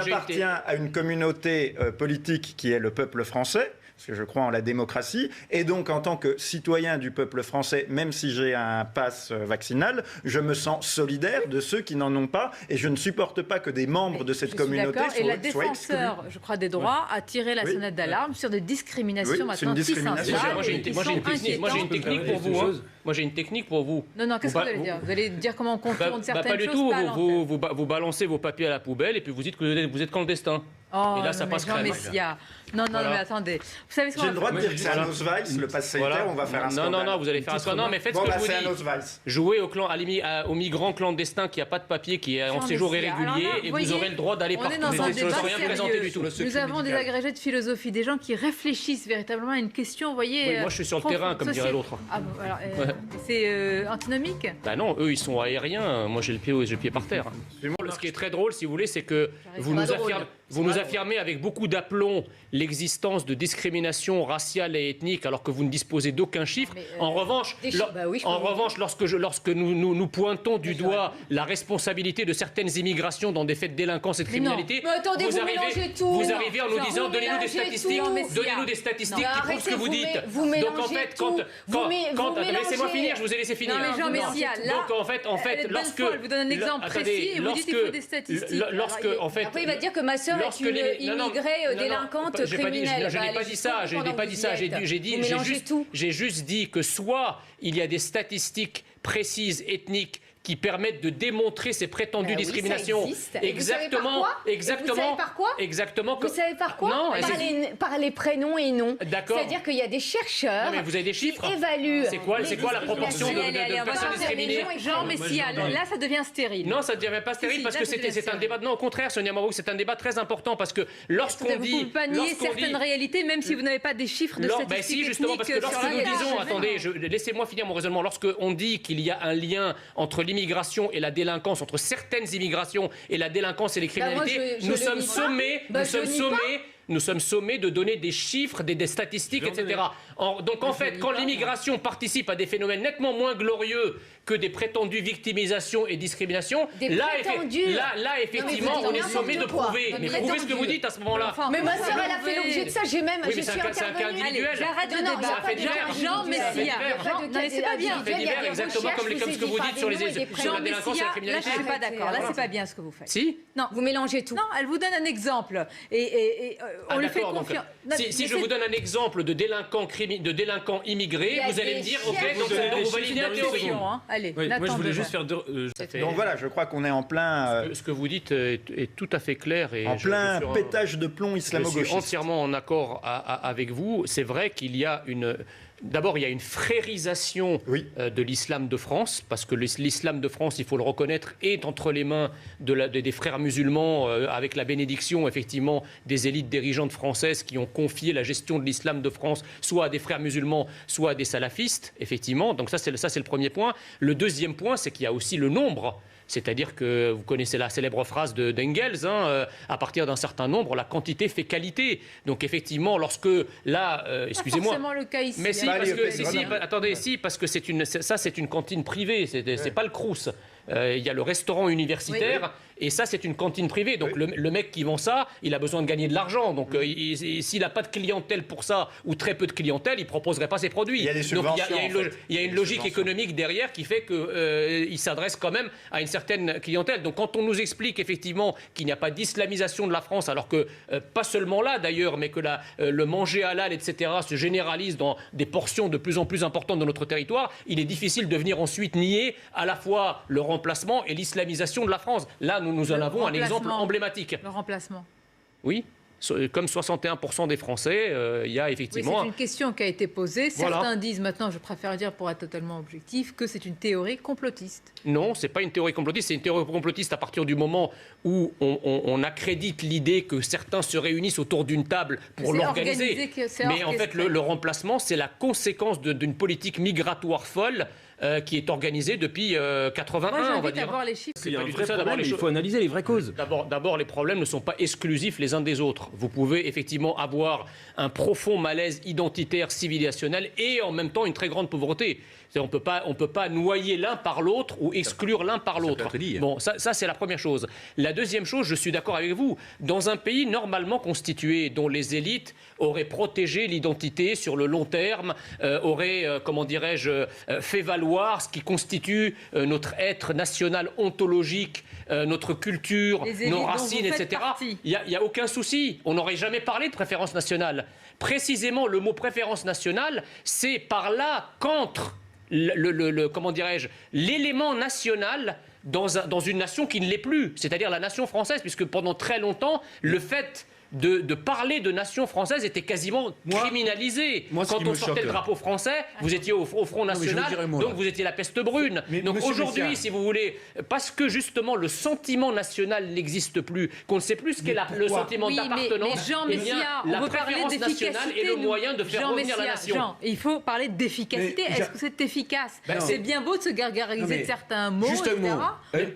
j'appartiens à une communauté politique qui est le peuple français, parce que je crois en la démocratie, et donc en tant que citoyen du peuple français, même si j'ai un pass vaccinal, je me sens solidaire de ceux qui n'en ont pas, et je ne supporte pas que des membres de cette communauté soient exclus. Et la défenseur, je crois, des droits a tiré la sonnette d'alarme sur des discriminations maintenant qui s'installent. Moi, j'ai une technique pour vous. Moi, j'ai une technique pour vous. Non, qu'est-ce que vous allez dire? Vous allez dire comment on contourne certaines choses? Pas du tout. Vous balancez vos papiers à la poubelle et puis vous dites que vous êtes clandestin. Oh, et là, ça passe crème. Non, mais attendez. Vous savez ce qu'on J'ai le droit de dire que c'est un Osweiss, le pass sanitaire, on va faire un scandale. Non, vous allez faire un scandale. Non, mais faites ce que je vous dis. Jouez aux migrants clandestins qui n'ont pas de papier, qui est en séjour irrégulier, et vous aurez le droit d'aller partout. Sans rien présenter du tout. Nous avons des agrégés de philosophie, des gens qui réfléchissent véritablement à une question, vous voyez. Moi, je suis sur le terrain, comme dirait l'autre. C'est antinomique? Bah non, eux, ils sont aériens. Moi, j'ai le pied par terre. Ce qui est très drôle, si vous voulez, c'est que vous nous affirmez avec beaucoup d'aplomb l'existence de discrimination raciale et ethnique alors que vous ne disposez d'aucun chiffre. En revanche, lorsque nous pointons du doigt la responsabilité de certaines immigrations dans des faits de délinquance et de criminalité, vous arrivez en nous disant donnez-nous des statistiques qui prouvent ce que vous dites. Donc en fait, laissez-moi finir, je vous ai laissé finir. Non mais Jean Messia, là, donc en fait, lorsque je vous donne un exemple précis et vous dites qu'il faut des statistiques. Après il va dire que ma sœur est une immigrée délinquante criminelle. Je n'ai pas dit ça. J'ai juste dit que soit il y a des statistiques précises, ethniques, qui permettent de démontrer ces prétendues discriminations. Exactement. Exactement. Vous savez par quoi? Exactement. Vous savez par quoi? Non, par les prénoms et noms. D'accord. C'est-à-dire qu'il y a des chercheurs. Non, mais vous avez des chiffres. Qui évaluent. C'est quoi la proportion de personnes discriminées? Jean Messia, là, ça devient stérile. Non, ça ne devient pas stérile parce que c'est un débat. Non, au contraire, Sonia Mabrouk, c'est un débat très important parce que lorsqu'on dit. Vous ne pouvez pas nier certaines réalités, même si vous n'avez pas des chiffres de statistiques. Ben si, justement, parce que lorsque nous disons, attendez, laissez-moi finir mon raisonnement. Lorsqu'on dit qu'il y a un lien entre l'immigration et la délinquance, entre certaines immigrations et la délinquance et les criminalités, nous sommes sommés de donner des chiffres, des statistiques, etc. Donc en fait, quand l'immigration participe à des phénomènes nettement moins glorieux que des prétendues victimisations et discriminations, là effectivement, on est sommé de prouver. Mais prouvez ce que vous dites à ce moment-là. Mais ma sœur, elle a fait l'objet de ça. C'est un cas individuel. J'arrête le débat. Jean Messia. Non, mais c'est pas bien. Exactement comme ce que vous dites sur la délinquance et la criminalité. Là, je suis pas d'accord. Là, c'est pas bien ce que vous faites. Si. Non, vous mélangez tout. Non, elle vous donne un exemple. Et on lui fait confiance. Si je vous donne un exemple de délinquants immigrés, vous allez me dire, ok, donc vous validez la théorie. Allez, moi, je voulais juste faire deux. Donc voilà, je crois qu'on est en plein. Ce que vous dites est tout à fait clair. Et en plein pétage de plomb islamo-gauchiste. Je suis entièrement en accord avec vous. C'est vrai qu'il y a une. D'abord, il y a une frérisation de l'islam de France, parce que l'islam de France, il faut le reconnaître, est entre les mains des frères musulmans, avec la bénédiction, effectivement, des élites dirigeantes françaises qui ont confié la gestion de l'islam de France soit à des frères musulmans, soit à des salafistes, effectivement. Donc ça, c'est le premier point. Le deuxième point, c'est qu'il y a aussi le nombre. C'est-à-dire que vous connaissez la célèbre phrase d'Engels, à partir d'un certain nombre, la quantité fait qualité. Donc effectivement, lorsque là, excusez-moi, pas forcément le cas ici. Mais si, parce que c'est une cantine privée, c'est pas le Crous. Il y a le restaurant universitaire et ça c'est une cantine privée, donc le mec qui vend ça, il a besoin de gagner de l'argent, donc s'il n'a pas de clientèle pour ça ou très peu de clientèle, il proposerait pas ses produits. Il y a des subventions, il y a une logique économique derrière qui fait qu'il s'adresse quand même à une certaine clientèle. Donc quand on nous explique effectivement qu'il n'y a pas d'islamisation de la France, alors que pas seulement là d'ailleurs, mais que le manger halal, etc. se généralise dans des portions de plus en plus importantes de notre territoire, il est difficile de venir ensuite nier à la fois le remplacement et l'islamisation de la France. Là, nous en avons un exemple emblématique. Le remplacement. Oui. Comme 61% des Français, il y a effectivement... Oui, c'est une question qui a été posée. Certains disent maintenant, je préfère dire pour être totalement objectif, que c'est une théorie complotiste. Non, ce n'est pas une théorie complotiste. C'est une théorie complotiste à partir du moment où on accrédite l'idée que certains se réunissent autour d'une table pour l'organiser. Mais en fait, le remplacement, c'est la conséquence d'une politique migratoire folle qui est organisée depuis 81, on va dire. Les chiffres. Il y a un vrai problème, il faut analyser les vraies causes. D'abord, les problèmes ne sont pas exclusifs les uns des autres. Vous pouvez effectivement avoir un profond malaise identitaire, civilisationnel et en même temps une très grande pauvreté. On peut pas noyer l'un par l'autre ou exclure l'un par l'autre. Bon, ça c'est la première chose. La deuxième chose, je suis d'accord avec vous. Dans un pays normalement constitué, dont les élites auraient protégé l'identité sur le long terme, auraient, comment dirais-je, fait valoir ce qui constitue notre être national ontologique, notre culture, nos racines, etc. Il n'y a aucun souci. On n'aurait jamais parlé de préférence nationale. Précisément, le mot préférence nationale, c'est par là qu'entre comment dirais-je, l'élément national dans une nation qui ne l'est plus, c'est-à-dire la nation française, puisque pendant très longtemps, le fait de parler de nation française était quasiment criminalisé. Quand on sortait le drapeau français, vous étiez au Front National, donc vous étiez la peste brune. Donc aujourd'hui, si vous voulez, parce que justement le sentiment national n'existe plus, qu'on ne sait plus ce qu'est le sentiment d'appartenance, la préférence nationale est le moyen de faire revenir la nation. Jean, il faut parler d'efficacité. Est-ce que c'est efficace? C'est bien beau de se gargariser de certains mots, etc.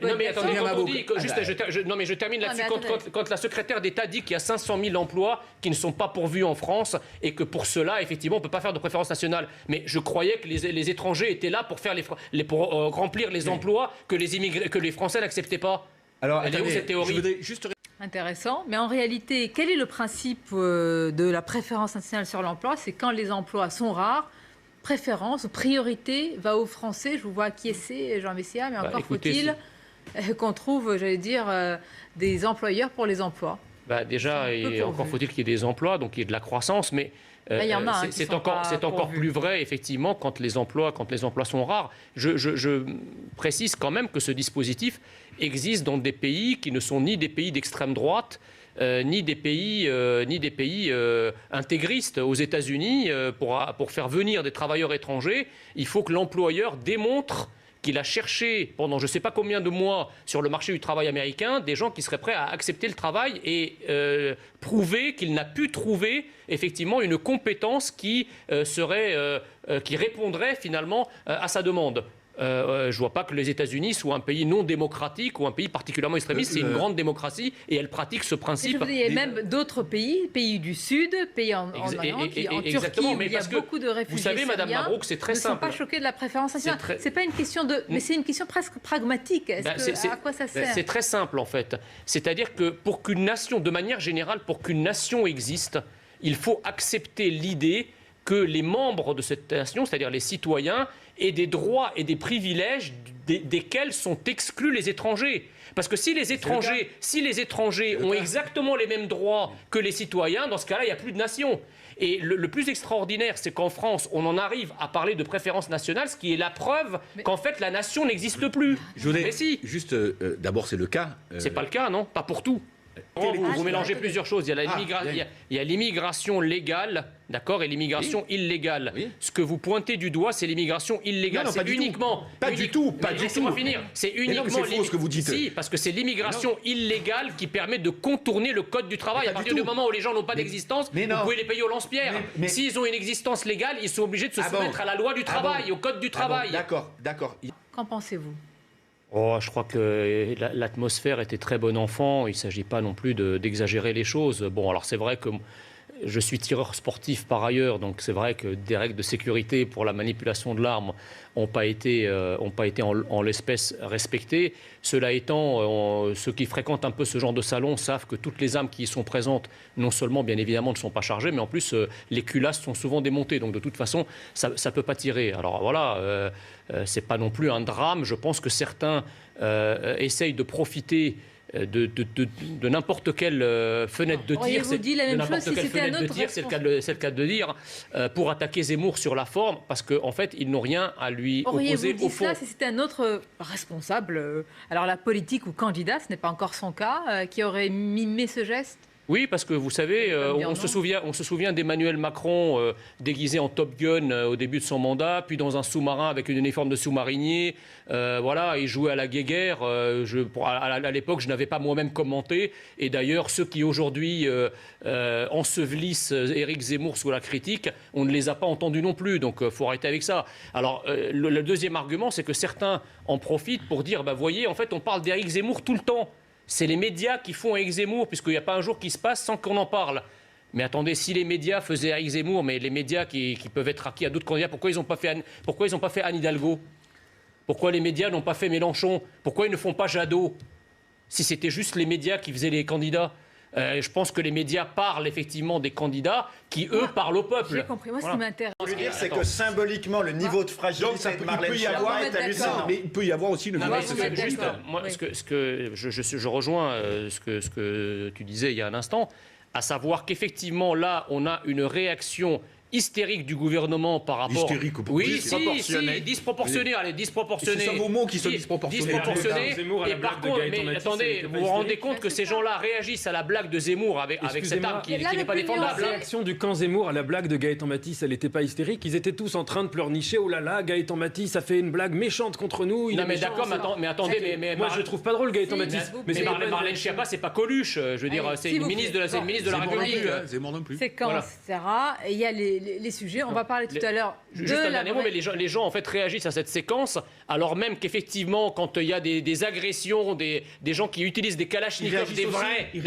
Non mais attendez, quand on dit... je termine là-dessus. Quand la secrétaire d'État dit qu'il y a 500 000 emplois qui ne sont pas pourvus en France et que pour cela, effectivement, on ne peut pas faire de préférence nationale. Mais je croyais que les étrangers étaient là pour remplir les emplois que les Français n'acceptaient pas. Alors, elle est où cette théorie? Intéressant. Mais en réalité, quel est le principe de la préférence nationale sur l'emploi? C'est quand les emplois sont rares, préférence ou priorité va aux Français. Je vous vois acquiescer, Jean Messia, mais encore faut-il qu'on trouve, j'allais dire, des employeurs pour les emplois. Déjà, encore faut-il qu'il y ait des emplois, donc il y ait de la croissance, mais c'est encore plus vrai, effectivement, quand les emplois sont rares. Je précise quand même que ce dispositif existe dans des pays qui ne sont ni des pays d'extrême droite, ni des pays intégristes. Aux États-Unis, pour faire venir des travailleurs étrangers, il faut que l'employeur démontre qu'il a cherché pendant je ne sais pas combien de mois sur le marché du travail américain des gens qui seraient prêts à accepter le travail et prouver qu'il n'a pu trouver effectivement une compétence qui répondrait finalement à sa demande. Je ne vois pas que les États-Unis soient un pays non démocratique ou un pays particulièrement extrémiste. C'est une grande démocratie et elle pratique ce principe. Il y a même d'autres pays du Sud, pays en Orient, en Turquie, où il y a beaucoup de réfugiés. Vous savez, Madame Mabrouk, c'est très simple. Ils ne sont pas choqués de la préférence nationale. C'est pas une question mais c'est une question presque pragmatique. À quoi ça sert? C'est très simple en fait. C'est-à-dire que pour qu'une nation, de manière générale, pour qu'une nation existe, il faut accepter l'idée que les membres de cette nation, c'est-à-dire les citoyens, aient des droits et des privilèges desquels sont exclus les étrangers. Parce que si les étrangers ont exactement les mêmes droits que les citoyens, dans ce cas-là, il n'y a plus de nation. Et le plus extraordinaire, c'est qu'en France, on en arrive à parler de préférence nationale, ce qui est la preuve qu'en fait, la nation n'existe plus. Mais si. Juste, d'abord, c'est le cas. C'est pas le cas, non? Pas pour tout. Vous mélangez plusieurs choses. Il y a l'immigration légale, d'accord, et l'immigration illégale. Oui. Ce que vous pointez du doigt, c'est l'immigration illégale. Non, c'est uniquement. Pas du tout. Laissez-moi finir. C'est uniquement. C'est faux ce que vous dites. Si, parce que c'est l'immigration illégale qui permet de contourner le code du travail. À partir du moment où les gens n'ont pas d'existence, vous pouvez les payer au lance-pierre. S'ils ont une existence légale, ils sont obligés de se soumettre à la loi du travail, au code du travail. D'accord. Qu'en pensez-vous? Je crois que l'atmosphère était très bon enfant. Il ne s'agit pas non plus d'exagérer les choses. Bon, alors c'est vrai que je suis tireur sportif par ailleurs, donc c'est vrai que des règles de sécurité pour la manipulation de l'arme n'ont pas été en l'espèce respectées. Cela étant, ceux qui fréquentent un peu ce genre de salon savent que toutes les armes qui y sont présentes, non seulement bien évidemment ne sont pas chargées, mais en plus les culasses sont souvent démontées. Donc de toute façon, ça ne peut pas tirer. Alors voilà, c'est pas non plus un drame. Je pense que certains essayent de profiter de n'importe quelle fenêtre de tir, c'est le cas de dire, pour attaquer Zemmour sur la forme, parce qu'en fait, ils n'ont rien à lui opposer au fond. Si c'était un autre responsable, alors la politique ou candidat, ce n'est pas encore son cas, qui aurait mimé ce geste? Oui, parce que vous savez, on se souvient d'Emmanuel Macron déguisé en Top Gun au début de son mandat, puis dans un sous-marin avec une uniforme de sous-marinier. Voilà, il jouait à la guéguerre. À l'époque, je n'avais pas moi-même commenté. Et d'ailleurs, ceux qui aujourd'hui ensevelissent Éric Zemmour sous la critique, on ne les a pas entendus non plus. Donc, il faut arrêter avec ça. Alors, le deuxième argument, c'est que certains en profitent pour dire, voyez, en fait, on parle d'Éric Zemmour tout le temps. C'est les médias qui font Éric Zemmour, puisqu'il n'y a pas un jour qui se passe sans qu'on en parle. Mais attendez, si les médias faisaient Éric Zemmour, mais les médias qui peuvent être acquis à d'autres candidats, pourquoi ils n'ont pas fait Anne Hidalgo? Pourquoi les médias n'ont pas fait Mélenchon? Pourquoi ils ne font pas Jadot? Si c'était juste les médias qui faisaient les candidats. Je pense que les médias parlent effectivement des candidats qui, eux, parlent au peuple. J'ai compris. Moi, ce qui m'intéresse... Ce que je veux dire, c'est que symboliquement, le niveau de fragilité de Marlène Schiappa est hallucinant. Mais il peut y avoir aussi le niveau je rejoins ce que tu disais il y a un instant, à savoir qu'effectivement, là, on a une réaction hystérique du gouvernement par rapport... Hystérique, oui, disproportionné. Allez, disproportionné. C'est ça vos mots qui sont disproportionnés. Et par contre, mais attendez, vous vous rendez compte que ces gens-là réagissent à la blague de Zemmour avec cette arme qui n'est pas défendable. La réaction du camp Zemmour à la blague de Gaëtan Matisse, elle n'était pas hystérique. Ils étaient tous en train de pleurnicher. Oh là là, Gaëtan Matisse a fait une blague méchante contre nous. Non mais d'accord, mais attendez, moi je trouve pas drôle Gaëtan Matisse. Mais Marlène Schiappa, c'est pas Coluche. Je veux dire, c'est une ministre de la République. Zemmour non plus. Séquence, etc. Et il y a les sujets. On va parler tout à l'heure de juste un dernier mot, mais les gens en fait réagissent à cette séquence, alors même qu'effectivement, quand il y a des agressions, des gens qui utilisent des kalachnikovs, ils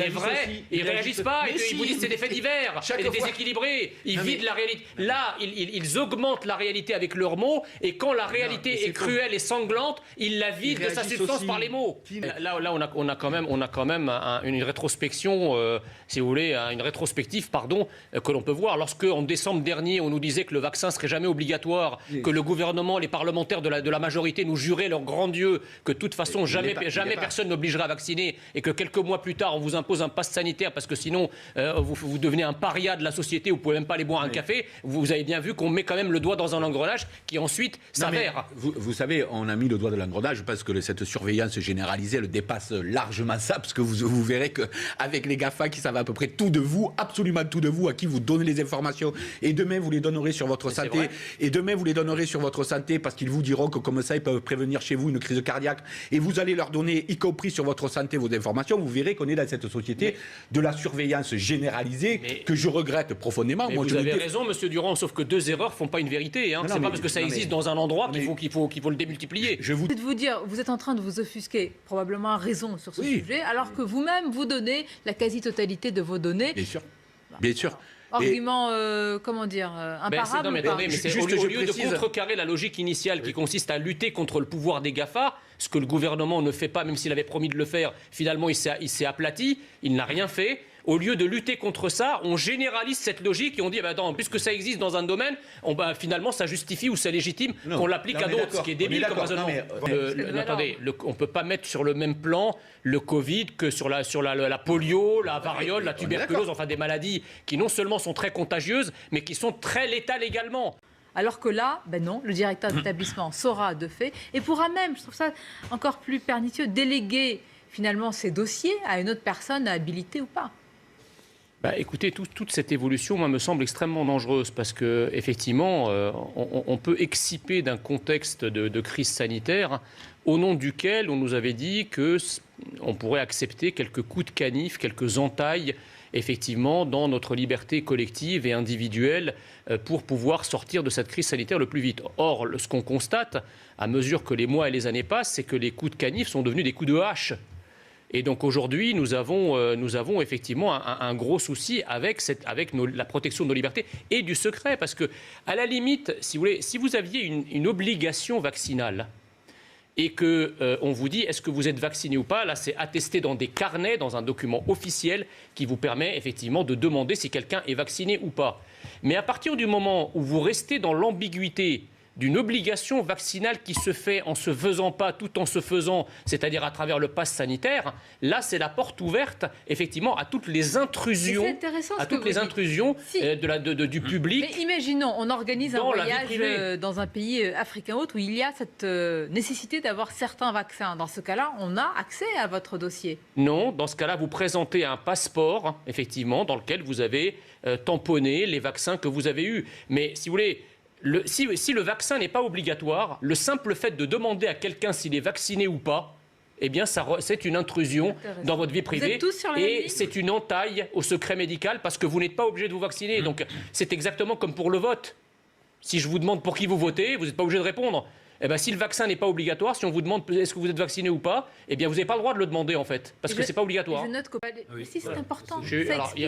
réagissent pas. Ils vous disent c'est des faits divers, et des déséquilibrés. Ils vident la réalité. Là, ils augmentent la réalité avec leurs mots, et quand la réalité est cruelle et sanglante, ils la vident de sa substance par les mots. Là, on a quand même une rétrospection, si vous voulez, une rétrospective, que l'on peut voir. Lorsque en décembre dernier, on nous disait que le vaccin serait jamais obligatoire, que le gouvernement, les parlementaires de la majorité nous juraient leur grand Dieu que de toute façon jamais personne n'obligerait à vacciner, et que quelques mois plus tard on vous impose un pass sanitaire parce que sinon vous devenez un paria de la société, vous pouvez même pas aller boire un café. Vous avez bien vu qu'on met quand même le doigt dans un engrenage qui ensuite s'avère. Vous savez, on a mis le doigt dans l'engrenage parce que cette surveillance généralisée elle dépasse largement ça, parce que vous verrez qu'avec les GAFA qui savent à peu près tout de vous, absolument tout de vous, à qui vous donnez les informations, et demain vous les donnerez sur votre santé, parce qu'ils vous diront que comme ça ils peuvent prévenir chez vous une crise cardiaque, et vous allez leur donner, y compris sur votre santé, vos informations. Vous verrez qu'on est dans cette société de la surveillance généralisée que je regrette profondément. Moi, vous avez raison, monsieur Durand, sauf que deux erreurs font pas une vérité. C'est pas parce que ça existe dans un endroit qu'il faut le démultiplier. Je vais vous dire, vous êtes en train de vous offusquer, probablement à raison sur ce sujet, alors que vous-même vous donnez la quasi-totalité de vos données. Bien sûr. Argument, imparable. Au lieu de contrecarrer la logique initiale qui consiste à lutter contre le pouvoir des GAFA, ce que le gouvernement ne fait pas, même s'il avait promis de le faire, finalement il s'est aplati, il n'a rien fait. Au lieu de lutter contre ça, on généralise cette logique et on dit puisque ça existe dans un domaine, finalement ça justifie ou ça légitime qu'on l'applique à d'autres, ce qui est débile comme raisonnement. Attendez, on ne peut pas mettre sur le même plan le Covid que sur la polio, la variole, la tuberculose, enfin des maladies qui non seulement sont très contagieuses, mais qui sont très létales également. Alors que là, non, le directeur d'établissement saura de fait et pourra même, je trouve ça encore plus pernicieux, déléguer finalement ces dossiers à une autre personne habilitée ou pas. Écoutez, toute cette évolution, moi, me semble extrêmement dangereuse parce que effectivement, on peut exciper d'un contexte de crise sanitaire au nom duquel on nous avait dit qu'on pourrait accepter quelques coups de canif, quelques entailles, effectivement, dans notre liberté collective et individuelle pour pouvoir sortir de cette crise sanitaire le plus vite. Or, ce qu'on constate, à mesure que les mois et les années passent, c'est que les coups de canif sont devenus des coups de hache. Et donc aujourd'hui, nous avons effectivement un gros souci avec la protection de nos libertés et du secret. Parce que, à la limite, si vous aviez une obligation vaccinale et qu'on vous dit est-ce que vous êtes vacciné ou pas, là c'est attesté dans des carnets, dans un document officiel qui vous permet effectivement de demander si quelqu'un est vacciné ou pas. Mais à partir du moment où vous restez dans l'ambiguïté d'une obligation vaccinale qui se fait en se faisant pas, tout en se faisant, c'est-à-dire à travers le pass sanitaire, là, c'est la porte ouverte, effectivement, à toutes les intrusions, du public. Mais imaginons, on organise un voyage dans un pays africain autre où il y a cette nécessité d'avoir certains vaccins. Dans ce cas-là, on a accès à votre dossier? Non, dans ce cas-là, vous présentez un passeport, effectivement, dans lequel vous avez tamponné les vaccins que vous avez eus. Mais si vous voulez, si le vaccin n'est pas obligatoire, le simple fait de demander à quelqu'un s'il est vacciné ou pas, eh bien, c'est une intrusion dans votre vie privée et c'est une entaille au secret médical parce que vous n'êtes pas obligé de vous vacciner. Donc, c'est exactement comme pour le vote. Si je vous demande pour qui vous votez, vous n'êtes pas obligé de répondre. Eh bien, si le vaccin n'est pas obligatoire, si on vous demande est-ce que vous êtes vacciné ou pas, eh bien, vous n'avez pas le droit de le demander, en fait, parce que c'est pas obligatoire. Je note que si c'est important. Il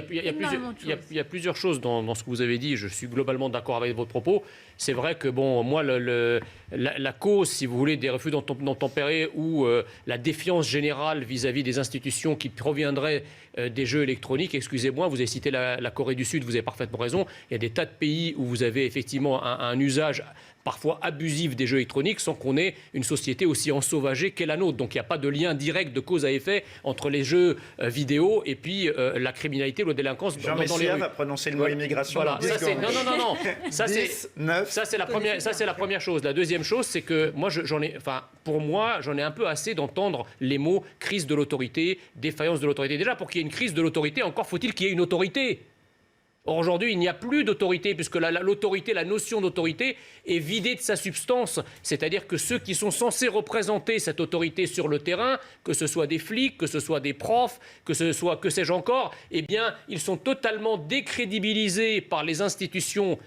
y a plusieurs choses dans ce que vous avez dit. Je suis globalement d'accord avec votre propos. C'est vrai que, bon, moi, la cause, si vous voulez, des refus d'obtempérer ou la défiance générale vis-à-vis des institutions qui proviendraient des jeux électroniques, excusez-moi, vous avez cité la Corée du Sud, vous avez parfaitement raison. Il y a des tas de pays où vous avez effectivement un usage parfois abusif des jeux électroniques sans qu'on ait une société aussi ensauvagée qu'est la nôtre. Donc il n'y a pas de lien direct de cause à effet entre les jeux vidéo et puis la criminalité ou la délinquance dans les rues. Va prononcer le mot immigration. Voilà. Non. Ça c'est la première chose. La deuxième chose, c'est que moi pour moi, j'en ai un peu assez d'entendre les mots crise de l'autorité, défaillance de l'autorité. Déjà, pour qu'il y ait une crise de l'autorité, encore faut-il qu'il y ait une autorité. Or, aujourd'hui, il n'y a plus d'autorité, puisque l'autorité, la notion d'autorité est vidée de sa substance. C'est-à-dire que ceux qui sont censés représenter cette autorité sur le terrain, que ce soit des flics, que ce soit des profs, que ce soit que sais-je encore, eh bien, ils sont totalement décrédibilisés par les institutions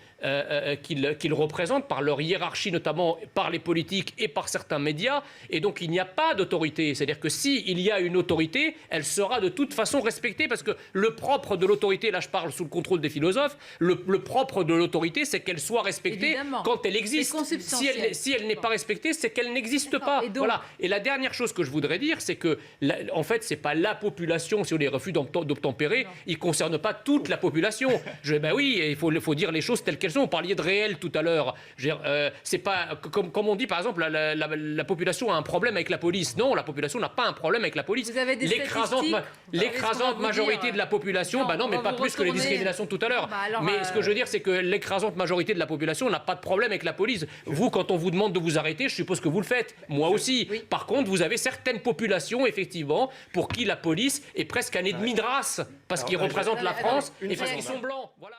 qu'ils représentent, par leur hiérarchie, notamment par les politiques et par certains médias. Et donc, il n'y a pas d'autorité. C'est-à-dire que s'il y a une autorité, elle sera de toute façon respectée, parce que le propre de l'autorité, là je parle sous le contrôle des philosophes, le propre de l'autorité, c'est qu'elle soit respectée. Évidemment. Quand elle existe. Si elle n'est pas respectée, c'est qu'elle n'existe pas. Voilà. Et la dernière chose que je voudrais dire, c'est que, en fait, c'est pas la population, si on les refus d'obtempérer, ils ne concernent pas toute la population. Oui, il faut dire les choses telles qu'elles sont. On parlait de réel tout à l'heure. C'est pas comme on dit, par exemple, la population a un problème avec la police. Non, la population n'a pas un problème avec la police. L'écrasante majorité de la population, non, mais pas plus que les discriminations tout à l'heure. Mais ce que je veux dire, c'est que l'écrasante majorité de la population n'a pas de problème avec la police. Vous, quand on vous demande de vous arrêter, je suppose que vous le faites. Moi aussi. Oui. Par contre, vous avez certaines populations, effectivement, pour qui la police est presque un ennemi de race, parce qu'ils représentent la France et parce qu'ils sont blancs. Voilà.